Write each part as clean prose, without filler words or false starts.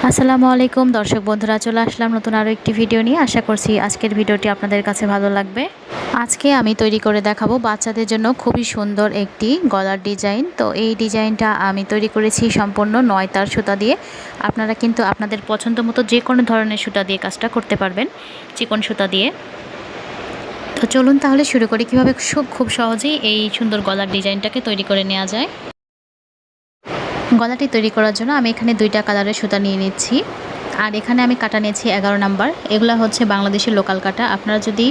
আসসালামু আলাইকুম দর্শক বন্ধুরা, চলে আসলাম নতুন আরও একটি ভিডিও নিয়ে। আশা করছি আজকের ভিডিওটি আপনাদের কাছে ভালো লাগবে। আজকে আমি তৈরি করে দেখাবো বাচ্চাদের জন্য খুবই সুন্দর একটি গলার ডিজাইন। তো এই ডিজাইনটা আমি তৈরি করেছি সম্পূর্ণ 9 তার সুতা দিয়ে। আপনারা কিন্তু আপনাদের পছন্দ মতো যে কোনো ধরনের সুতা দিয়ে কাজটা করতে পারবেন, চিকন সুতা দিয়ে। তো চলুন তাহলে শুরু করি কীভাবে খুব সহজেই এই সুন্দর গলার ডিজাইনটাকে তৈরি করে নেওয়া যায়। গলাটি তৈরি করার জন্য আমি এখানে 2টা কালারের সুতা নিয়ে নিচ্ছি, আর এখানে আমি কাটা নিয়েছি 11 নাম্বার। এগুলো হচ্ছে বাংলাদেশের লোকাল কাটা। আপনারা যদি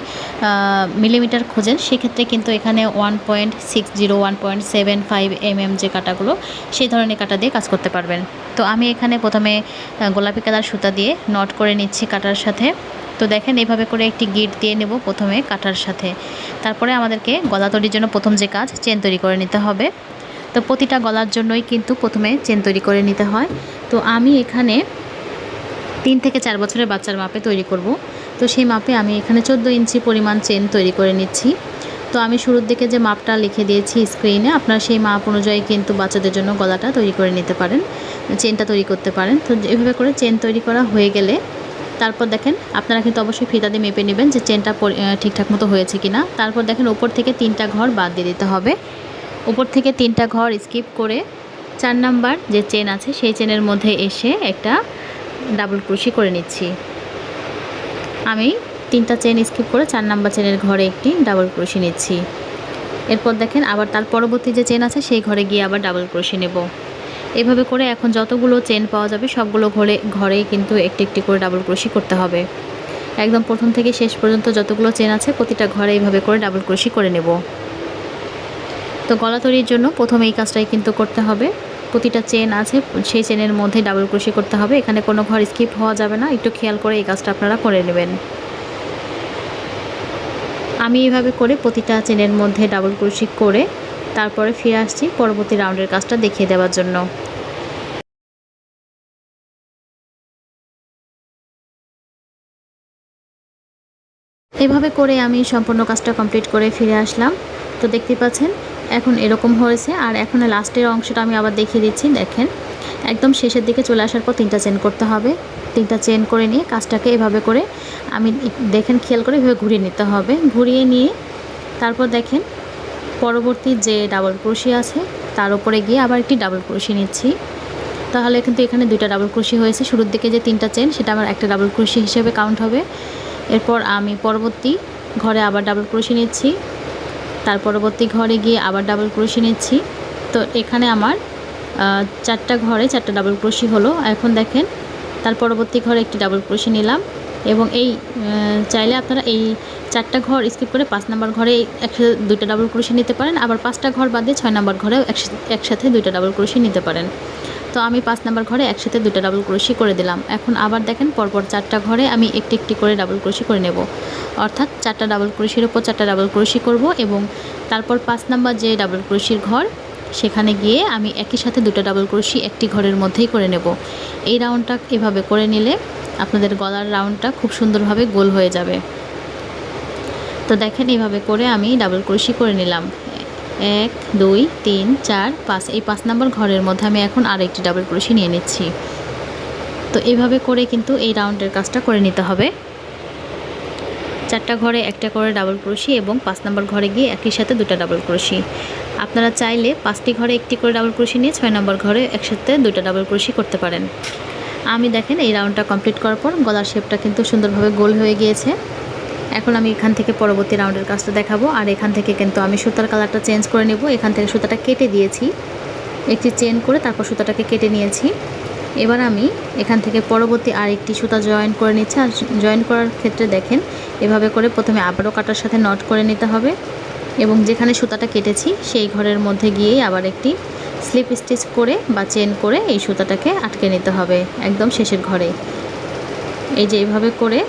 মিলিমিটার খোঁজেন সেক্ষেত্রে কিন্তু এখানে 1.60 1.75 যে কাটাগুলো, সেই ধরনের কাটা দিয়ে কাজ করতে পারবেন। তো আমি এখানে প্রথমে গোলাপি কালার সুতা দিয়ে নট করে নিচ্ছি কাটার সাথে। তো দেখেন এইভাবে করে একটি গিট দিয়ে নেব প্রথমে কাটার সাথে। তারপরে আমাদেরকে গলা তৈরির জন্য প্রথম যে কাজ, চেন তৈরি করে নিতে হবে। তো প্রতিটা গলার জন্যই কিন্তু প্রথমে চেন তৈরি করে নিতে হয়। তো আমি এখানে 3 থেকে 4 বছরের বাচ্চার মাপে তৈরি করব। তো সেই মাপে আমি এখানে 14 ইঞ্চি পরিমাণ চেন তৈরি করে নিচ্ছি। তো আমি শুরুর দিকে যে মাপটা লিখে দিয়েছি স্ক্রিনে, আপনারা সেই মাপ অনুযায়ী কিন্তু বাচ্চাদের জন্য গলাটা তৈরি করে নিতে পারেন, চেনটা তৈরি করতে পারেন। তো এভাবে করে চেন তৈরি করা হয়ে গেলে তারপর দেখেন আপনারা কিন্তু অবশ্যই ফিতা দিয়ে মেপে নেবেন যে চেনটা ঠিকঠাক মতো হয়েছে কিনা। তারপর দেখেন উপর থেকে 3টা ঘর বাদ দিয়ে দিতে হবে। উপর থেকে 3টা ঘর স্কিপ করে 4 নাম্বার যে চেন আছে সেই চেনের মধ্যে এসে একটা ডাবল ক্রোশি করে নিচ্ছি। আমি 3টা চেন স্কিপ করে 4 নাম্বার চেনের ঘরে একটি ডাবল ক্রোশি নিচ্ছি। এরপর দেখেন আবার তার পরবর্তী যে চেন আছে সেই ঘরে গিয়ে আবার ডাবল ক্রোশি নেব। এভাবে করে এখন যতগুলো চেন পাওয়া যাবে সবগুলো ঘরেই কিন্তু একটি একটি করে ডাবল ক্রোশি করতে হবে। একদম প্রথম থেকে শেষ পর্যন্ত যতগুলো চেন আছে প্রতিটা ঘরে এইভাবে করে ডাবল ক্রোশি করে নেব। তো গলা তৈরির জন্য প্রথমে এই কাজটাই কিন্তু করতে হবে। প্রতিটা চেন আছে সেই চেনের মধ্যে ডাবল ক্রোশি করতে হবে, এখানে কোনো ঘর স্কিপ হওয়া যাবে না। একটু খেয়াল করে এই কাজটা আপনারা করে নেবেন। আমি এইভাবে করে প্রতিটা চেনের মধ্যে ডাবল ক্রোশি করে তারপরে ফিরে আসছি পরবর্তী রাউন্ডের কাজটা দেখিয়ে দেওয়ার জন্য। এভাবে করে আমি সম্পূর্ণ কাজটা কমপ্লিট করে ফিরে আসলাম। তো দেখতে পাচ্ছেন এখন এরকম হয়েছে। আর এখন লাস্টের অংশটা আমি আবার দেখিয়ে দিচ্ছি। দেখেন একদম শেষের দিকে চলে আসার পর 3টা চেন করতে হবে। 3টা চেন করে নিয়ে কাজটাকে এভাবে করে আমি দেখেন খেয়াল করে এভাবে ঘুরিয়ে নিতে হবে। ঘুরিয়ে নিয়ে তারপর দেখেন পরবর্তী যে ডাবল ক্রোশি আছে তার উপরে গিয়ে আবার একটি ডাবল ক্রোশি নিচ্ছি। তাহলে কিন্তু এখানে 2টা ডাবল ক্রোশি হয়েছে। শুরুর দিকে যে 3টা চেন সেটা আমার একটা ডাবল ক্রোশি হিসেবে কাউন্ট হবে। এরপর আমি পরবর্তী ঘরে আবার ডাবল ক্রোশি নিচ্ছি, তার পরবর্তী ঘরে গিয়ে আবার ডাবল ক্রোশি নিচ্ছি। তো এখানে আমার 4টা ঘরে 4টা ডাবল ক্রোশি হলো। এখন দেখেন তার পরবর্তী ঘরে একটি ডাবল ক্রোশি নিলাম এবং এই চাইলে আপনারা এই 4টা ঘর স্কিপ করে 5 নাম্বার ঘরে একসাথে 2টা ডাবল ক্রোশি নিতে পারেন, আবার 5টা ঘর বাদ দিয়ে 6 নাম্বার ঘরেও একসাথে 2টা ডাবল ক্রোশি নিতে পারেন। তো আমি 5 নাম্বার ঘরে একসাথে 2টা ডাবল ক্রোশি করে দিলাম। এখন আবার দেখেন পরপর 4টা ঘরে আমি একটি একটি করে ডাবল ক্রোশি করে নেব, অর্থাৎ 4টা ডাবল ক্রোশির উপর 4টা ডাবল ক্রোশি করব এবং তারপর 5 নাম্বার যে ডাবল ক্রোশির ঘর সেখানে গিয়ে আমি একই সাথে 2টা ডাবল ক্রোশি একটি ঘরের মধ্যেই করে নেব। এই রাউন্ডটা এভাবে করে নিলে আপনাদের গলার রাউন্ডটা খুব সুন্দরভাবে গোল হয়ে যাবে। তো দেখেন এইভাবে করে আমি ডাবল ক্রোশি করে নিলাম। 1 2 3 4 5 এই 5 নাম্বার ঘরের মধ্যে আমি এখন আরেকটি ডাবল ক্রোশি নিয়ে নিচ্ছি। তো এইভাবে করে কিন্তু এই রাউন্ডের কাজটা করে নিতে হবে। 4টা ঘরে একটা করে ডাবল ক্রোশি এবং 5 নাম্বার ঘরে গিয়ে একই সাথে 2টা ডাবল ক্রোশি। আপনারা চাইলে 5টি ঘরে একটি করে ডাবল ক্রোশি নিয়ে 6 নাম্বার ঘরে একসাথে 2টা ডাবল ক্রোশি করতে পারেন। আমি দেখেন এই রাউন্ডটা কমপ্লিট করার পর গলার শেপটা কিন্তু সুন্দরভাবে গোল হয়ে গিয়েছে। এখন আমি এখান থেকে পরবর্তী রাউন্ডের কাজটা দেখাবো। আর এখান থেকে কিন্তু আমি সুতার কালারটা চেঞ্জ করে নেব। এখান থেকে সুতাটা কেটে দিয়েছি, একটি চেন করে তারপর সুতাটাকে কেটে নিয়েছি। এবার আমি এখান থেকে পরবর্তী আরেকটি সুতা জয়েন করে নিচ্ছি। আর জয়েন করার ক্ষেত্রে দেখেন এভাবে করে প্রথমে আবারও কাটার সাথে নট করে নিতে হবে এবং যেখানে সুতাটা কেটেছি সেই ঘরের মধ্যে গিয়েই আবার একটি স্লিপ স্টিচ করে বা চেন করে এই সুতাটাকে আটকে নিতে হবে একদম শেষের ঘরে। এই যে এইভাবে করে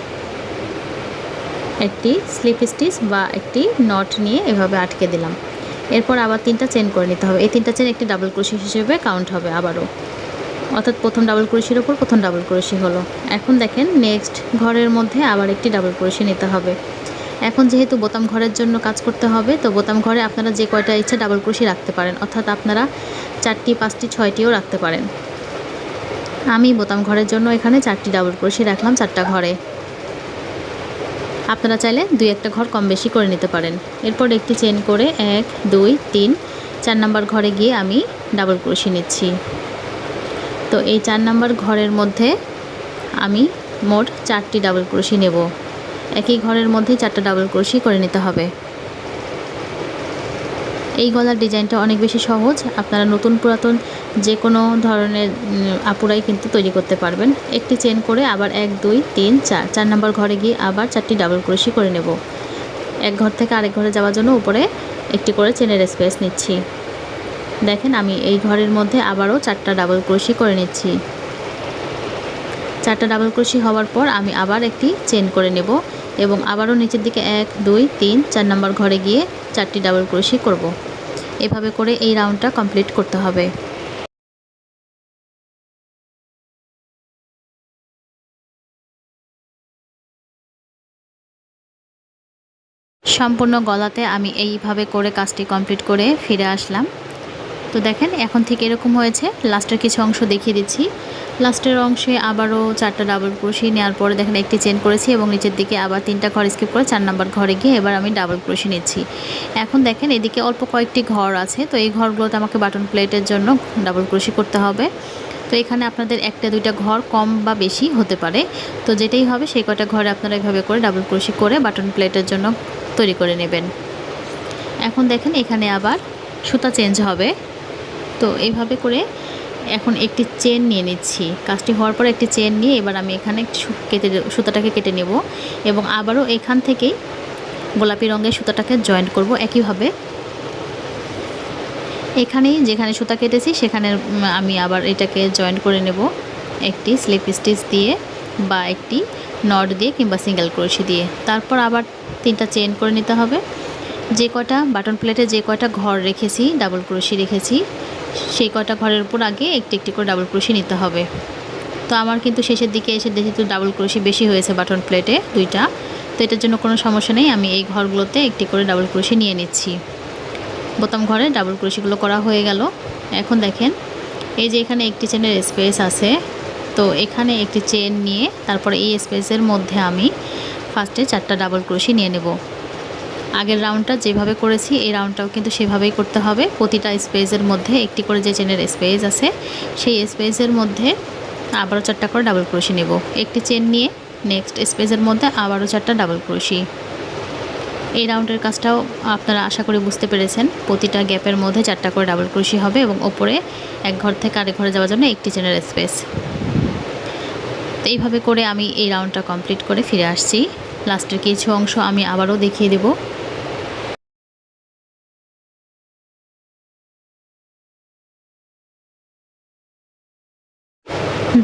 একটি স্লিপ স্টিচ বা একটি নট নিয়ে এভাবে আটকে দিলাম। এরপর আবার 3টা চেন করে নিতে হবে। এই 3টা চেন একটি ডাবল ক্রোশি হিসেবে কাউন্ট হবে আবারও, অর্থাৎ প্রথম ডাবল ক্রোশির ওপর প্রথম ডাবল ক্রোশি হলো। এখন দেখেন নেক্সট ঘরের মধ্যে আবার একটি ডাবল ক্রোশি নিতে হবে। এখন যেহেতু বোতাম ঘরের জন্য কাজ করতে হবে, তো বোতাম ঘরে আপনারা যে কয়টা ইচ্ছা ডাবল ক্রোশি রাখতে পারেন, অর্থাৎ আপনারা 4টি 5টি 6টিও রাখতে পারেন। আমি বোতাম ঘরের জন্য এখানে 4টি ডাবল ক্রোশি রাখলাম 4টা ঘরে। আপনারা চাইলে 2-1টা ঘর কম বেশি করে নিতে পারেন। এরপর একটি চেন করে 1 2 3 4 নাম্বার ঘরে গিয়ে আমি ডাবল ক্রোশি নিচ্ছি। তো এই 4 নাম্বার ঘরের মধ্যে আমি মোট 4টি ডাবল ক্রোশি নেব। একই ঘরের মধ্যে 4টা ডাবল ক্রোশি করে নিতে হবে। এই গলার ডিজাইনটা অনেক বেশি সহজ, আপনারা নতুন পুরাতন যে কোনো ধরনের আপুরাই কিন্তু তৈরি করতে পারবেন। একটি চেন করে আবার 1 2 3 4 4 নাম্বার ঘরে গিয়ে আবার 4টি ডাবল ক্রোশি করে নেব। এক ঘর থেকে আরেক ঘরে যাওয়ার জন্য উপরে একটি করে চেনের স্পেস নিচ্ছি। দেখেন আমি এই ঘরের মধ্যে আবারও 4টা ডাবল ক্রোশি করে নিচ্ছি। 4টা ডাবল ক্রোশি হওয়ার পর আমি আবার একটি চেন করে নেব এবং আবারও নিচের দিকে 1 2 3 4 নাম্বার ঘরে গিয়ে 4টি ডাবল ক্রোশি করব। এভাবে করে এই রাউন্ডটা কমপ্লিট করতে হবে। সম্পূর্ণ গলাতে আমি এইভাবে করে কাজটি কমপ্লিট করে ফিরে আসলাম। তো দেখেন এখন ঠিক এরকম হয়েছে। লাস্টের কিছু অংশ দেখিয়ে দিচ্ছি। লাস্টের অংশে আবারও 4টা ডাবল ক্রোশি নেওয়ার পরে দেখেন একটি চেন করেছি এবং নিচের দিকে আবার 3টা ঘর স্কিপ করে 4 নাম্বার ঘরে গিয়ে এবার আমি ডাবল ক্রোশি নিচ্ছি। এখন দেখেন এদিকে অল্প কয়েকটি ঘর আছে, তো এই ঘরগুলোতে আমাকে বাটন প্লেটের জন্য ডাবল ক্রোশি করতে হবে। তো এখানে আপনাদের 1টা 2টা ঘর কম বা বেশি হতে পারে, তো যেটাই হবে সেই কটা ঘরে আপনারা এভাবে করে ডাবল ক্রোশি করে বাটন প্লেটের জন্য তৈরি করে নেবেন। এখন দেখেন এখানে আবার সুতা চেঞ্জ হবে। তো এইভাবে করে এখন একটি চেন নিয়ে নিচ্ছি। কাজটি হওয়ার পর একটি চেন নিয়ে এবার আমি এখানে সুতাটাকে কেটে নেব এবং আবারও এখান থেকেই গোলাপি রঙের সুতাটাকে জয়েন্ট করব একইভাবে। এখানেই যেখানে সুতা কেটেছি সেখানে আমি আবার এটাকে জয়েন্ট করে নেব একটি স্লিপ স্টিচ দিয়ে বা একটি নট দিয়ে কিংবা সিঙ্গেল ক্রোশি দিয়ে। তারপর আবার 3টা চেন করে নিতে হবে। যে কটা বাটন প্লেটে যে কয়টা ঘর রেখেছি ডাবল ক্রোশি রেখেছি সেই কয়টা ঘরের উপর আগে একটি একটি করে ডাবল ক্রোশি নিতে হবে। তো আমার কিন্তু শেষের দিকে এসে দেখি তো ডাবল ক্রোশি বেশি হয়েছে বাটন প্লেটে 2টা, তো এটার জন্য কোনো সমস্যা নেই। আমি এই ঘরগুলোতে একটি করে ডাবল ক্রোশি নিয়ে নিচ্ছি। বোতাম ঘরে ডাবল ক্রোশিগুলো করা হয়ে গেল। এখন দেখেন এই যে এখানে একটি চেনের স্পেস আছে, তো এখানে একটি চেন নিয়ে তারপরে এই স্পেসের মধ্যে আমি ফার্স্টে 4টা ডাবল ক্রোশি নিয়ে নেব। আগের রাউন্ডটা যেভাবে করেছি এই রাউন্ডটাও কিন্তু সেভাবেই করতে হবে। প্রতিটা স্পেসের মধ্যে একটি করে যে চেনের স্পেস আছে সেই স্পেসের মধ্যে আবারও 4টা করে ডাবল ক্রোশি নেব। একটি চেন নিয়ে নেক্সট স্পেসের মধ্যে আবারও 4টা ডাবল ক্রোশি। এই রাউন্ডের কাজটাও আপনারা আশা করি বুঝতে পেরেছেন। প্রতিটা গ্যাপের মধ্যে 4টা করে ডাবল ক্রোশি হবে এবং ওপরে এক ঘর থেকে আরেক ঘরে যাওয়ার জন্য একটি চেনের স্পেস। তো এইভাবে করে আমি এই রাউন্ডটা কমপ্লিট করে ফিরে আসছি। লাস্টের কিছু অংশ আমি আবারও দেখিয়ে দেব।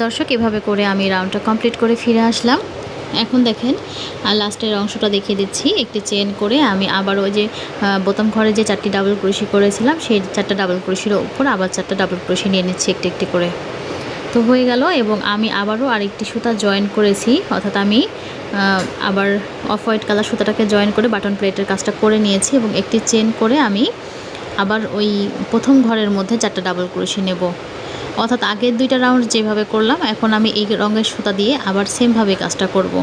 দর্শক এভাবে করে আমি রাউন্ডটা কমপ্লিট করে ফিরে আসলাম। এখন দেখেন লাস্টের অংশটা দেখিয়ে দিচ্ছি। একটি চেন করে আমি আবার ওই যে বোতাম ঘরে যে 4টি ডাবল ক্রোশি করেছিলাম সেই 4টা ডাবল ক্রোশির উপর আবার 4টা ডাবল ক্রোশি নিয়ে নিচ্ছি একটি একটি করে। তো হয়ে গেল এবং আমি আবারও আরেকটি সুতা জয়েন করেছি, অর্থাৎ আমি আবার অফ হোয়াইট কালার সুতাটাকে জয়েন করে বাটন প্লেটের কাজটা করে নিয়েছি এবং একটি চেন করে আমি আবার ওই প্রথম ঘরের মধ্যে 4টা ডাবল ক্রোশি নেব। অর্থাৎ আগের 2টা রাউন্ড যেভাবে করলাম এখন আমি এই রঙের সুতা দিয়ে আবার সেমভাবে কাজটা করব।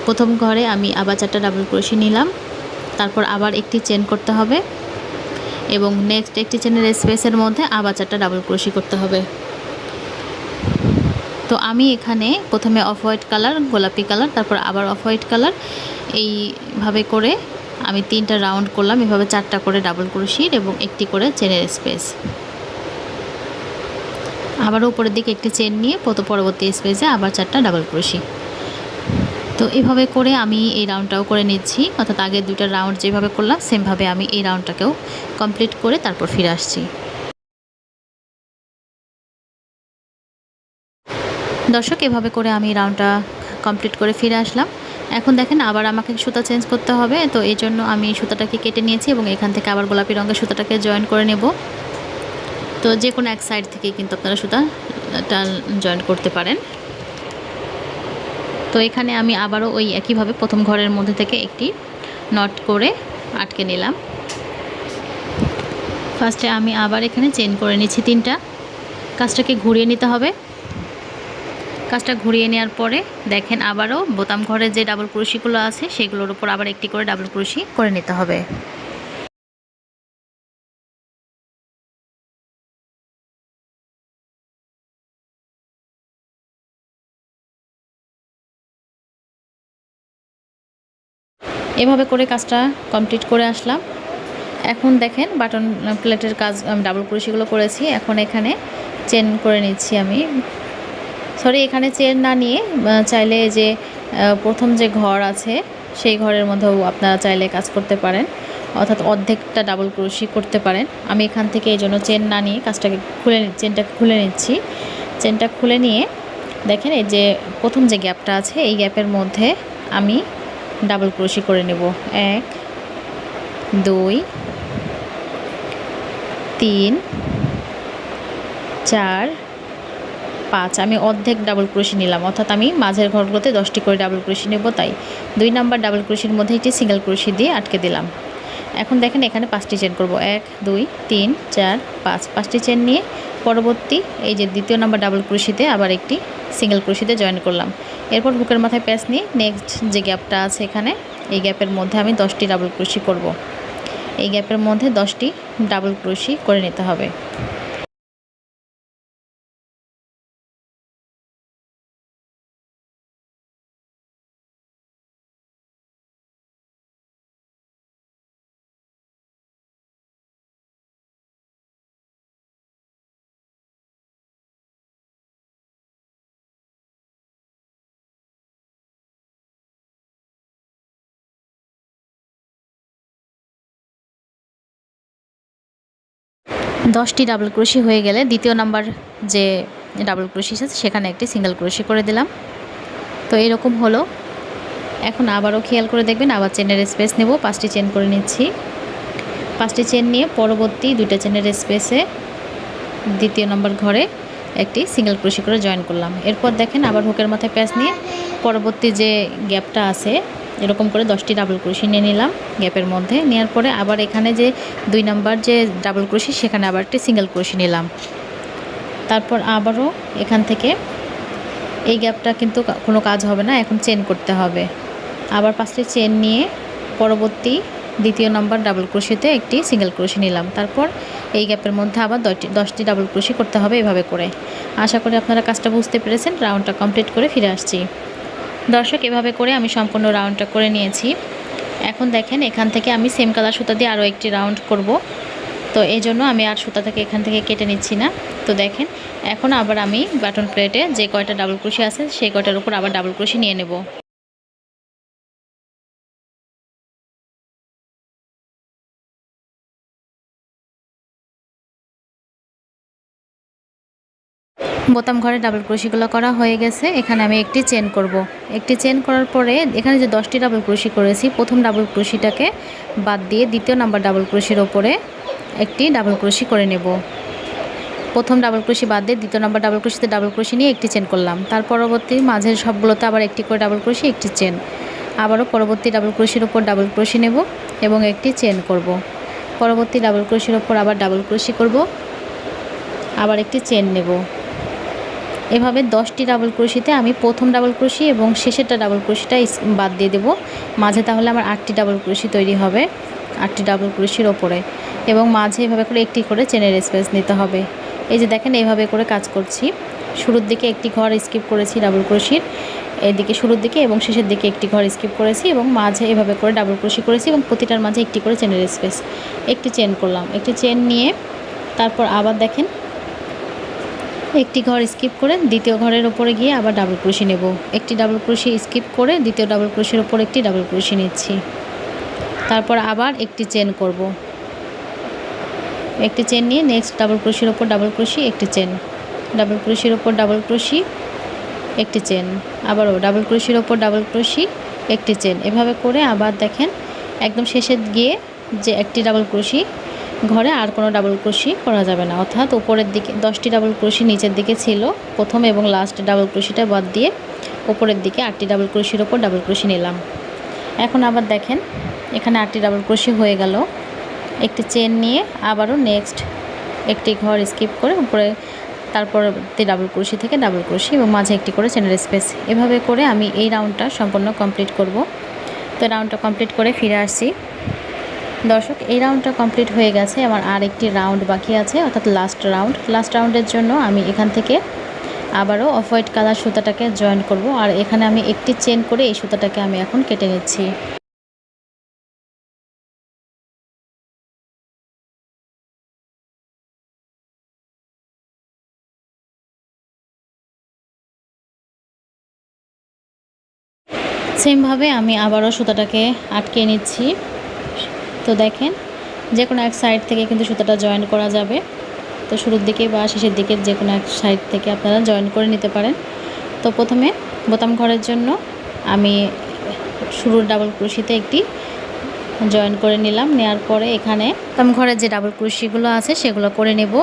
প্রথম ঘরে আমি আবার 4টা ডাবল ক্রোশি নিলাম, তারপর আবার একটি চেন করতে হবে এবং নেক্সট একটি চেনের স্পেসের মধ্যে আবার 4টা ডাবল ক্রোশি করতে হবে। তো আমি এখানে প্রথমে অফ হোয়াইট কালার, গোলাপি কালার, তারপর আবার অফ হোয়াইট কালার, এইভাবে করে আমি 3টা রাউন্ড করলাম। এভাবে 4টা করে ডাবল ক্রোশির এবং একটি করে চেনের স্পেস। আবার উপরের দিকে একটি চেন নিয়ে পরবর্তী স্পেসে আবার 4টা ডাবল ক্রোশি। তো এভাবে করে আমি এই রাউন্ডটাও করে নিচ্ছি, অর্থাৎ আগের 2টা রাউন্ড যেভাবে করলাম সেমভাবে আমি এই রাউন্ডটাকেও কমপ্লিট করে তারপর ফিরে আসছি। দর্শক এভাবে করে আমি রাউন্ডটা কমপ্লিট করে ফিরে আসলাম। এখন দেখেন আবার আমাকে সুতা চেঞ্জ করতে হবে, তো এই জন্য আমি সুতাটাকে কেটে নিয়েছি এবং এখান থেকে আবার গোলাপি রঙের সুতাটাকে জয়েন করে নেব। তো যে কোনো এক সাইড থেকে কিন্তু আপনারা সুতাটা জয়েন করতে পারেন। তো এখানে আমি আবারও ওই একইভাবে প্রথম ঘরের মধ্যে থেকে একটি নট করে আটকে নিলাম। ফার্স্টে আমি আবার এখানে চেন করে নিচ্ছি 3টা। কাজটাকে ঘুরিয়ে নিতে হবে। কাজটা ঘুরিয়ে নেওয়ার পরে দেখেন আবারও বোতাম ঘরের যে ডাবল ক্রোশিগুলো আছে সেগুলোর উপর আবার একটি করে ডাবল ক্রোশি করে নিতে হবে। এভাবে করে কাজটা কমপ্লিট করে আসলাম। এখন দেখেন বাটন প্লেটের কাজ আমি ডাবল ক্রোশিগুলো করেছি। এখন এখানে চেন করে নিচ্ছি আমি। সরি, এখানে চেন না নিয়ে চাইলে যে প্রথম যে ঘর আছে সেই ঘরের মধ্যেও আপনারা চাইলে কাজ করতে পারেন, অর্থাৎ অর্ধেকটা ডাবল ক্রোশি করতে পারেন। আমি এখান থেকে এই জন্য চেন না নিয়ে কাজটাকে চেনটাকে খুলে নিচ্ছি। চেনটা খুলে নিয়ে দেখেন এই যে প্রথম যে গ্যাপটা আছে এই গ্যাপের মধ্যে আমি ডাবল ক্রোশি করে নেব। 1 2 3 4 5। আমি অর্ধেক ডাবল ক্রোশি নিলাম, অর্থাৎ আমি মাঝের ঘরগুলোতে 10টি করে ডাবল ক্রোশি নেব। তাই 2 নাম্বার ডাবল ক্রোশির মধ্যে একটি সিঙ্গেল ক্রোশি দিয়ে আটকে দিলাম। এখন দেখেন এখানে 5টি চেন করব। 1 2 3 4 5। 5টি চেন নিয়ে পরবর্তী এই যে দ্বিতীয় নাম্বার ডাবল ক্রোশিতে আবার একটি সিঙ্গেল ক্রোশিতে জয়েন করলাম। এরপর হুকের মাথায় প্যাচ নিয়ে নেক্সট যে গ্যাপটা আছে এখানে এই গ্যাপের মধ্যে আমি 10টি ডাবল ক্রোশি করব। এই গ্যাপের মধ্যে 10টি ডাবল ক্রোশি করে নিতে হবে। দশটি ডাবল ক্রোশি হয়ে গেলে দ্বিতীয় নাম্বার যে ডাবল ক্রোশি আছে সেখানে একটি সিঙ্গেল ক্রোশি করে দিলাম। তো এরকম হলো। এখন আবারও খেয়াল করে দেখবেন, আবার চেনের স্পেস নেব। 5টি চেন করে নিচ্ছি। 5টি চেন নিয়ে পরবর্তী 2টা চেনের স্পেসে দ্বিতীয় নম্বর ঘরে একটি সিঙ্গেল ক্রোশি করে জয়েন করলাম। এরপর দেখেন আবার হুকের মাথায় প্যাচ নিয়ে পরবর্তী যে গ্যাপটা আছে এরকম করে 10টি ডাবল ক্রোশি নিয়ে নিলাম গ্যাপের মধ্যে। নেওয়ার পরে আবার এখানে যে 2 নাম্বার যে ডাবল ক্রোশি সেখানে আবার একটি সিঙ্গেল ক্রোশি নিলাম। তারপর আবারও এখান থেকে এই গ্যাপটা কিন্তু কোনো কাজ হবে না, এখন চেন করতে হবে। আবার 5টি চেন নিয়ে পরবর্তী দ্বিতীয় নাম্বার ডাবল ক্রোশিতে একটি সিঙ্গেল ক্রোশি নিলাম। তারপর এই গ্যাপের মধ্যে আবার 10টি ডাবল ক্রোশি করতে হবে এভাবে করে। আশা করি আপনারা কাজটা বুঝতে পেরেছেন। রাউন্ডটা কমপ্লিট করে ফিরে আসছি। দর্শক, এভাবে করে আমি সম্পূর্ণ রাউন্ডটা করে নিয়েছি। এখন দেখেন এখান থেকে আমি সেম কালার সুতা দিয়ে আরও একটি রাউন্ড করব। তো এই জন্য আমি আর সুতা থেকে এখান থেকে কেটে নিচ্ছি না। তো দেখেন এখন আবার আমি বাটন প্লেটে যে কয়টা ডাবল ক্রোশি আছে সেই কয়টার উপর আবার ডাবল ক্রোশি নিয়ে নেব। বোতাম ঘরে ডাবল ক্রোশিগুলো করা হয়ে গেছে। এখানে আমি একটি চেন করব। একটি চেন করার পরে এখানে যে 10টি ডাবল ক্রোশি করেছি প্রথম ডাবল ক্রোশিটাকে বাদ দিয়ে দ্বিতীয় নাম্বার ডাবল ক্রোশির ওপরে একটি ডাবল ক্রোশি করে নেব। প্রথম ডাবল ক্রোশি বাদ দিয়ে দ্বিতীয় নাম্বার ডাবল ক্রোশিতে ডাবল ক্রোশি নিয়ে একটি চেন করলাম। তার পরবর্তী মাঝের সবগুলোতে আবার একটি করে ডাবল ক্রোশি, একটি চেন। আবারও পরবর্তী ডাবল ক্রোশির ওপর ডাবল ক্রোশি নেব এবং একটি চেন করব। পরবর্তী ডাবল ক্রোশির ওপর আবার ডাবল ক্রোশি করব, আবার একটি চেন নেব। এভাবে 10টি ডাবল ক্রোশিতে আমি প্রথম ডাবল ক্রোশি এবং শেষেরটা ডাবল ক্রোশিটা বাদ দিয়ে দেব মাঝে, তাহলে আমার 8টি ডাবল ক্রোশি তৈরি হবে 8টি ডাবল ক্রোশির ওপরে। এবং মাঝে এভাবে করে একটি করে চেনের স্পেস নিতে হবে। এই যে দেখেন এইভাবে করে কাজ করছি। শুরুর দিকে একটি ঘর স্কিপ করেছি ডাবল ক্রোশির, এদিকে শুরুর দিকে এবং শেষের দিকে একটি ঘর স্কিপ করেছি এবং মাঝে এভাবে করে ডাবল ক্রোশি করেছি এবং প্রতিটার মাঝে একটি করে চেনের স্পেস, একটি চেন করলাম। একটি চেন নিয়ে তারপর আবার দেখেন একটি ঘর স্কিপ করে দ্বিতীয় ঘরের ওপরে গিয়ে আবার ডাবল ক্রোশি নেব। একটি ডাবল ক্রোশি স্কিপ করে দ্বিতীয় ডাবল ক্রোশির ওপর একটি ডাবল ক্রোশি নিচ্ছি। তারপর আবার একটি চেন করব। একটি চেন নিয়ে নেক্সট ডাবল ক্রোশির ওপর ডাবল ক্রোশি, একটি চেন, ডাবল ক্রোশির ওপর ডাবল ক্রোশি, একটি চেন, আবারও ডাবল ক্রোশির ওপর ডাবল ক্রোশি, একটি চেন। এভাবে করে আবার দেখেন একদম শেষে গিয়ে যে একটি ডাবল ক্রোশি ঘরে আর কোনো ডাবল ক্রোশি করা যাবে না, অর্থাৎ উপরের দিকে 10টি ডাবল ক্রোশি নিচের দিকে ছিল প্রথম এবং লাস্ট ডাবল ক্রোশিটা বাদ দিয়ে উপরের দিকে 8টি ডাবল ক্রোশির ওপর ডাবল ক্রোশি নিলাম। এখন আবার দেখেন এখানে 8টি ডাবল ক্রোশি হয়ে গেল। একটি চেন নিয়ে আবারও নেক্সট একটি ঘর স্কিপ করে উপরে তারপর ডাবল ক্রোশি থেকে ডাবল ক্রোশি এবং মাঝে একটি করে চেনের স্পেস। এভাবে করে আমি এই রাউন্ডটা সম্পূর্ণ কমপ্লিট করব। তো রাউন্ডটা কমপ্লিট করে ফিরে আসছি। দর্শক, এই রাউন্ডটা কমপ্লিট হয়ে গেছে, আমার আর একটি রাউন্ড বাকি আছে, অর্থাৎ লাস্ট রাউন্ডের জন্য আমি এখান থেকে আবারও অফ হোয়াইট কালার সুতাটাকে জয়েন করব। আর এখানে আমি একটি চেন করে এই সুতাটাকে আমি এখন কেটে নিচ্ছি। সেমভাবে আমি আবারও সুতাটাকে আটকে নিচ্ছি। তো দেখেন, যে কোনো এক সাইড থেকে কিন্তু সুতাটা জয়েন করা যাবে। তো শুরুর দিকে বা শেষের দিকের যে কোনো এক সাইড থেকে আপনারা জয়েন করে নিতে পারেন। তো প্রথমে বোতাম ঘরের জন্য আমি শুরুর ডাবল ক্রোশিতে একটি জয়েন করে নিলাম। নেওয়ার পরে এখানে বোতাম ঘরের যে ডাবল ক্রোশিগুলো আছে সেগুলো করে নেব।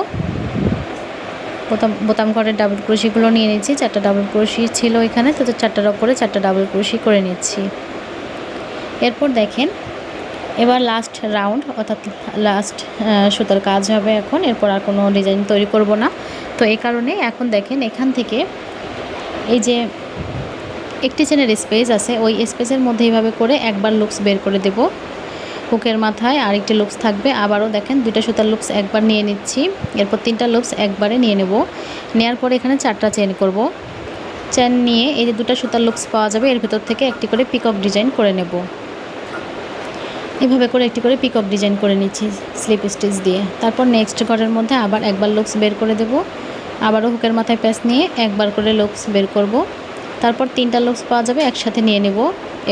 বোতাম ঘরের ডাবল ক্রোশিগুলো নিয়ে নিচ্ছি। 4টা ডাবল ক্রোশি ছিল এখানে, তো 4টার ওপরে 4টা ডাবল ক্রোশি করে নিচ্ছি। এরপর দেখেন, এবার লাস্ট রাউন্ড, অর্থাৎ লাস্ট সুতার কাজ হবে এখন। এরপর আর কোনো ডিজাইন তৈরি করব না। তো এই কারণে এখন দেখেন, এখান থেকে এই যে একটি চেনের স্পেস আছে, ওই স্পেসের মধ্যে এইভাবে করে একবার লুপস বের করে দেব। হুকের মাথায় আরেকটি লুপস থাকবে। আবারও দেখেন, 2টা সুতার লুপস একবার নিয়ে নিচ্ছি। এরপর 3টা লুপস একবারে নিয়ে নেব। নেওয়ার পরে এখানে 4টা চেন করব। চেন নিয়ে এই যে 2টা সুতার লুপস পাওয়া যাবে, এর ভেতর থেকে একটি করে পিকক ডিজাইন করে নেব। এভাবে করে একটি করে পিকক ডিজাইন করে নিচ্ছি স্লিপ স্টিচ দিয়ে। তারপর নেক্সট ঘরের মধ্যে আবার একবার লুপস বের করে দেব। আবারও হুকের মাথায় প্যাচ নিয়ে একবার করে লুপস বের করব। তারপর 3টা লুপস পাওয়া যাবে, একসাথে নিয়ে নেব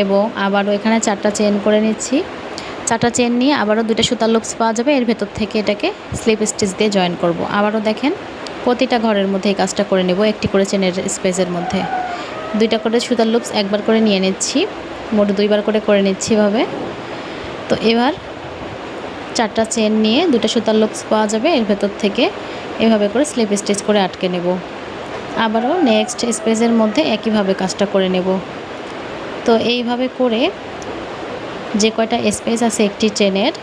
এবং আবারও এখানে 4টা চেন করে নিচ্ছি। 4টা চেন নিয়ে আবারও 2টা সুতার লুপস পাওয়া যাবে, এর ভেতর থেকে এটাকে স্লিপ স্টিচ দিয়ে জয়েন করব। আবারও দেখেন, প্রতিটা ঘরের মধ্যে এই কাজটা করে নেব। একটি করে চেনের স্পেসের মধ্যে 2টা করে সুতার লুপস একবার করে নিয়ে নিচ্ছি, মোট 2বার করে নিচ্ছি এভাবে। তো এবার 4টা চেন নিয়ে 2টা সুতার লুপস পাওয়া যাবে, এর ভেতর থেকে এভাবে করে স্লিপ স্টিচ করে আটকে নেব। আবারও নেক্সট স্পেসের মধ্যে একইভাবে কাজটা করে নেব। তো এইভাবে করে যে কয়টা স্পেস আছে একটি চেনের,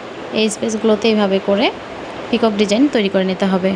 এই স্পেসগুলোতে এইভাবে করে পিকক ডিজাইন তৈরি করে নিতে হবে।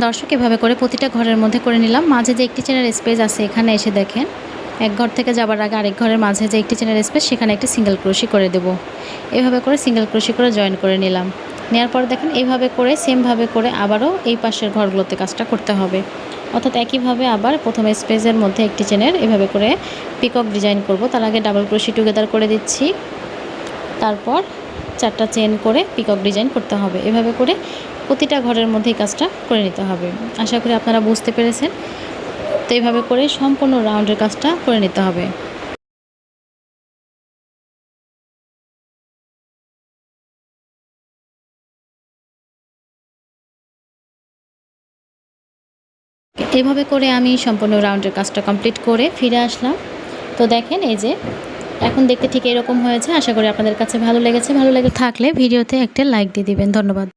দর্শক, এভাবে করে প্রতিটা ঘরের মধ্যে করে নিলাম। মাঝে যে একটি চেনের স্পেস আছে, এখানে এসে দেখেন, এক ঘর থেকে যাবার আগে আরেক ঘরের মাঝে যে একটি চেনের স্পেস, সেখানে একটি সিঙ্গেল ক্রোশি করে দেব। এভাবে করে সিঙ্গেল ক্রোশি করে জয়েন করে নিলাম। নেওয়ার পর দেখেন, এইভাবে করে সেমভাবে করে আবারও এই পাশের ঘরগুলোতে কাজটা করতে হবে। অর্থাৎ একইভাবে আবার প্রথমে স্পেসের মধ্যে একটি চেনের এভাবে করে পিকক ডিজাইন করব। তার আগে ডাবল ক্রোশি টুগেদার করে দিচ্ছি, তারপর 4টা চেন করে পিকক ডিজাইন করতে হবে। এভাবে করে প্রতিটা ঘরের মধ্যে এই কাজটা করে নিতে হবে। আশা করি আপনারা বুঝতে পেরেছেন। তো এইভাবে করে সম্পূর্ণ রাউন্ডের কাজটা করে নিতে হবে। এভাবে করে আমি সম্পূর্ণ রাউন্ডের কাজটা কমপ্লিট করে ফিরে আসলাম। তো দেখেন, এই যে এখন দেখতে ঠিক এরকম হয়েছে। আশা করি আপনাদের কাছে ভালো লেগেছে। ভালো লেগে থাকলে ভিডিওতে একটা লাইক দিয়ে দিবেন। ধন্যবাদ।